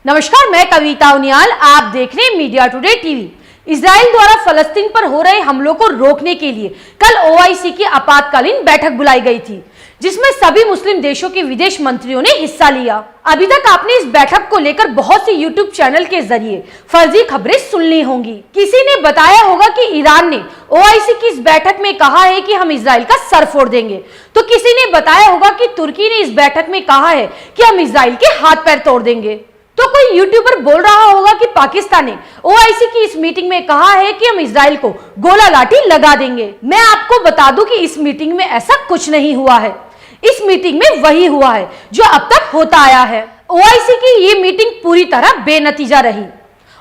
नमस्कार, मैं कविता उनियाल। आप देख रहे हैं मीडिया टुडे टीवी। इजराइल द्वारा फलस्तीन पर हो रहे हमलों को रोकने के लिए कल ओआईसी की आपातकालीन बैठक बुलाई गई थी, जिसमें सभी मुस्लिम देशों के विदेश मंत्रियों ने हिस्सा लिया। अभी तक आपने इस बैठक को लेकर बहुत सी यूट्यूब चैनल के जरिए फर्जी खबरें सुन ली होंगी। किसी ने बताया होगा कि ईरान ने ओआईसी की इस बैठक में कहा है कि हम इजराइल का सर फोड़ देंगे, तो किसी ने बताया होगा कि तुर्की ने इस बैठक में कहा है कि हम इजराइल के हाथ पैर तोड़ देंगे। तो कोई यूट्यूबर बोल रहा होगा कि पाकिस्तान ने ओआईसी की इस मीटिंग में कहा है कि हम इजराइल को गोला लाठी लगा देंगे। मैं आपको बता दूं कि इस मीटिंग में ऐसा कुछ नहीं हुआ है। इस मीटिंग में वही हुआ है जो अब तक होता आया है। ओआईसी की ये मीटिंग पूरी तरह बेनतीजा रही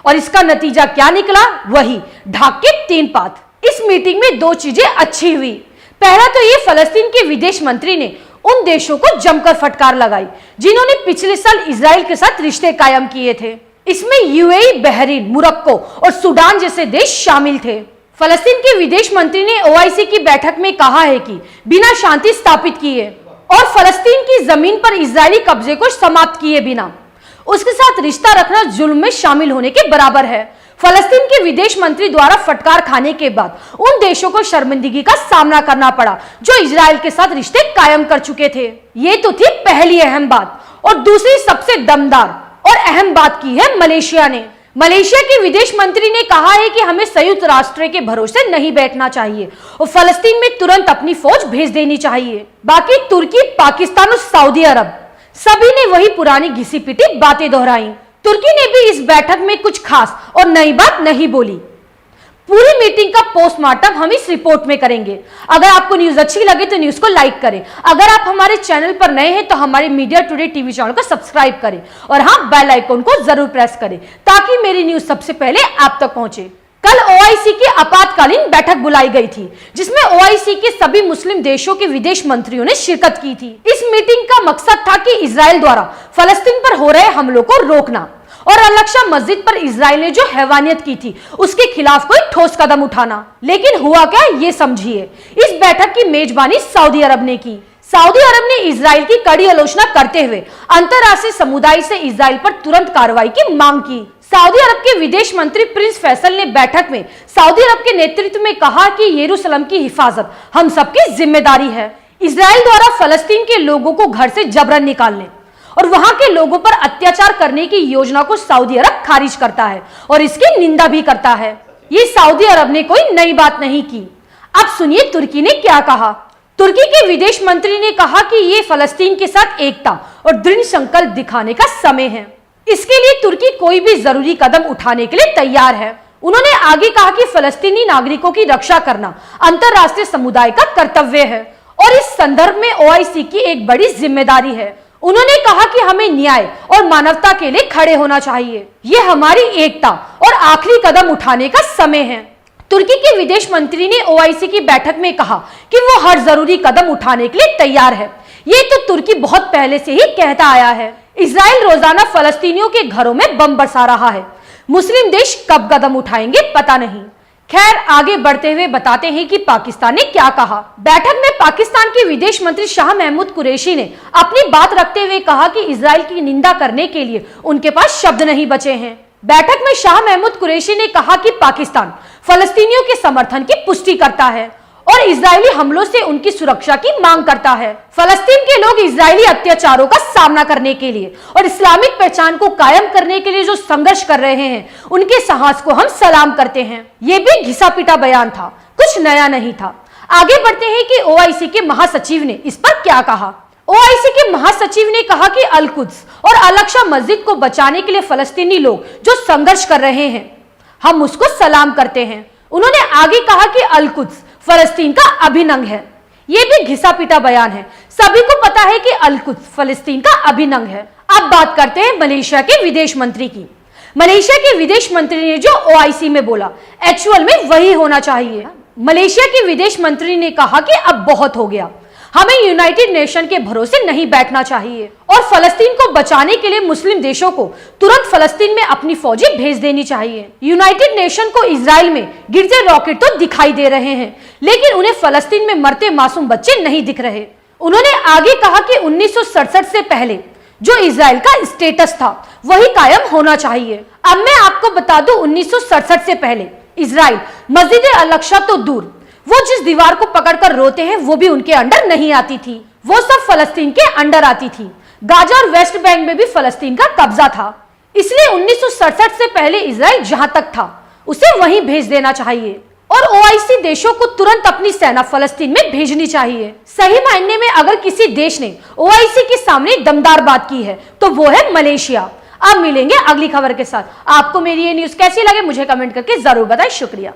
और इसका नतीजा क्या निकला, वही ढाक के 3 पात। इस मीटिंग में 2 चीजें अच्छी हुई। पहला तो ये फलस्तीन के विदेश मंत्री ने उन देशों को जमकर फटकार लगाई जिन्होंने पिछले साल इजराइल के साथ रिश्ते कायम किए थे। इसमें यूएई, बहरीन, मोरक्को और सूडान जैसे देश शामिल थे। फलस्तीन के विदेश मंत्री ने ओआईसी की बैठक में कहा है कि बिना शांति स्थापित किए और फलस्तीन की जमीन पर इजरायली कब्जे को समाप्त किए बिना उसके साथ रिश्ता रखना जुल्म में शामिल होने के बराबर है। फलस्तीन के विदेश मंत्री द्वारा फटकार खाने के बाद उन देशों को शर्मिंदगी का सामना करना पड़ा जो इजराइल के साथ रिश्ते कायम कर चुके थे। ये तो थी पहली अहम बात। और दूसरी सबसे दमदार और अहम बात की है मलेशिया ने। मलेशिया के विदेश मंत्री ने कहा है कि हमें संयुक्त राष्ट्र के भरोसे नहीं बैठना चाहिए और फलस्तीन में तुरंत अपनी फौज भेज देनी चाहिए। बाकी तुर्की, पाकिस्तान और सऊदी अरब सभी ने वही पुरानी घिसी पिटी बातें दोहराई। तुर्की ने भी इस बैठक में कुछ खास और नई बात नहीं बोली। पूरी मीटिंग का पोस्टमार्टम हम इस रिपोर्ट में करेंगे। अगर आपको न्यूज अच्छी लगे तो न्यूज को लाइक करें। अगर आप हमारे चैनल पर नए हैं तो हमारे मीडिया टुडे टीवी चैनल को सब्सक्राइब करें और हाँ, बेल आइकन को जरूर प्रेस करें ताकि मेरी न्यूज सबसे पहले आप तक पहुंचे। कल ओआईसी की आपातकालीन बैठक बुलाई गई थी, जिसमें ओआईसी के सभी मुस्लिम देशों के विदेश मंत्रियों ने शिरकत की थी। इस मीटिंग का मकसद था कि इजराइल द्वारा फलस्तीन पर हो रहे हमलों को रोकना और अल-अक्सा मस्जिद पर इजराइल ने जो हैवानियत की थी उसके खिलाफ कोई ठोस कदम उठाना। लेकिन हुआ क्या, ये समझिए। इस बैठक की मेजबानी सऊदी अरब ने की। सऊदी अरब ने इजराइल की कड़ी आलोचना करते हुए अंतर्राष्ट्रीय समुदाय से इजराइल पर तुरंत कार्रवाई की मांग की। सऊदी अरब के विदेश मंत्री प्रिंस फैसल ने बैठक में सऊदी अरब के नेतृत्व में कहा कि यरूशलेम की हिफाजत हम सबकी जिम्मेदारी है। इजराइल द्वारा फलस्तीन के लोगों को घर से जबरन निकालने और वहां के लोगों पर अत्याचार करने की योजना को सऊदी अरब खारिज करता है और इसकी निंदा भी करता है। ये सऊदी अरब ने कोई नई बात नहीं की। अब सुनिए तुर्की ने क्या कहा। तुर्की के विदेश मंत्री ने कहा कि ये फलस्तीन के साथ एकता और दृढ़ संकल्प दिखाने का समय है। इसके लिए तुर्की कोई भी जरूरी कदम उठाने के लिए तैयार है। उन्होंने आगे कहा कि फलस्तीनी नागरिकों की रक्षा करना अंतर्राष्ट्रीय समुदाय का कर्तव्य है और इस संदर्भ में ओआईसी की एक बड़ी जिम्मेदारी है। उन्होंने कहा कि हमें न्याय और मानवता के लिए खड़े होना चाहिए। ये हमारी एकता और आखिरी कदम उठाने का समय है। तुर्की के विदेश मंत्री ने ओआईसी की बैठक में कहा कि वो हर जरूरी कदम उठाने के लिए तैयार है। ये तो तुर्की बहुत पहले से ही कहता आया है। इजराइल रोजाना फलस्तीनियों के घरों में बम बरसा रहा है। मुस्लिम देश कब कदम उठाएंगे पता नहीं। खैर, आगे बढ़ते हुए बताते हैं कि पाकिस्तान ने क्या कहा। बैठक में पाकिस्तान के विदेश मंत्री शाह महमूद कुरैशी ने अपनी बात रखते हुए कहा कि इजराइल की निंदा करने के लिए उनके पास शब्द नहीं बचे हैं। बैठक में शाह महमूद कुरैशी ने कहा कि पाकिस्तान फलस्तीनियों के समर्थन की पुष्टि करता है और इजरायली हमलों से उनकी सुरक्षा की मांग करता है। फलस्तीन के लोग इजरायली अत्याचारों का सामना करने के लिए और इस्लामिक पहचान को कायम करने के लिए जो संघर्ष कर रहे हैं, उनके साहस को हम सलाम करते हैं। ये भी घिसा पिटा बयान था, कुछ नया नहीं था। आगे बढ़ते हैं कि ओआईसी के महासचिव ने इस पर क्या कहा। ओआईसी के महासचिव ने कहा कि अल-कुद्स और अल-अक्सा मस्जिद को बचाने के लिए फलस्तीनी लोग जो संघर्ष कर रहे हैं, हम उसको सलाम करते हैं। उन्होंने आगे कहा कि अल-कुद्स फलस्तीन का अभिन्न अंग है। यह भी घिसा पिटा बयान है। सभी को पता है कि अल-कुद्स फलस्तीन का अभिन्न अंग है। अब बात करते हैं मलेशिया के विदेश मंत्री की। मलेशिया के विदेश मंत्री ने जो ओआईसी में बोला, एक्चुअल में वही होना चाहिए। मलेशिया के विदेश मंत्री ने कहा कि अब बहुत हो गया, हमें यूनाइटेड नेशन के भरोसे नहीं बैठना चाहिए और फलस्तीन को बचाने के लिए मुस्लिम देशों को तुरंत फलस्तीन में अपनी फौजें भेज देनी चाहिए। यूनाइटेड नेशन को इजराइल में गिरते रॉकेट तो दिखाई दे रहे हैं, लेकिन उन्हें फलस्तीन में मरते मासूम बच्चे नहीं दिख रहे। उन्होंने आगे कहा कि 1967 से पहले जो इजराइल का स्टेटस था वही कायम होना चाहिए। अब मैं आपको बता दूं, 1967 से पहले इजराइल मस्जिद अल-अक्सा तो दूर, वो जिस दीवार को पकड़कर रोते हैं वो भी उनके अंडर नहीं आती थी, वो सब फलस्तीन के अंडर आती थी। गाजा और वेस्ट बैंक में भी फलस्तीन का कब्जा था। इसलिए 1967 से पहले इजराइल जहां तक था उसे वहीं भेज देना चाहिए और ओआईसी देशों को तुरंत अपनी सेना फलस्तीन में भेजनी चाहिए। सही मायने में अगर किसी देश ने ओआईसी के सामने दमदार बात की है तो वो है मलेशिया। अब मिलेंगे अगली खबर के साथ। आपको मेरी ये न्यूज कैसी लगे मुझे कमेंट करके जरूर बताएं। शुक्रिया।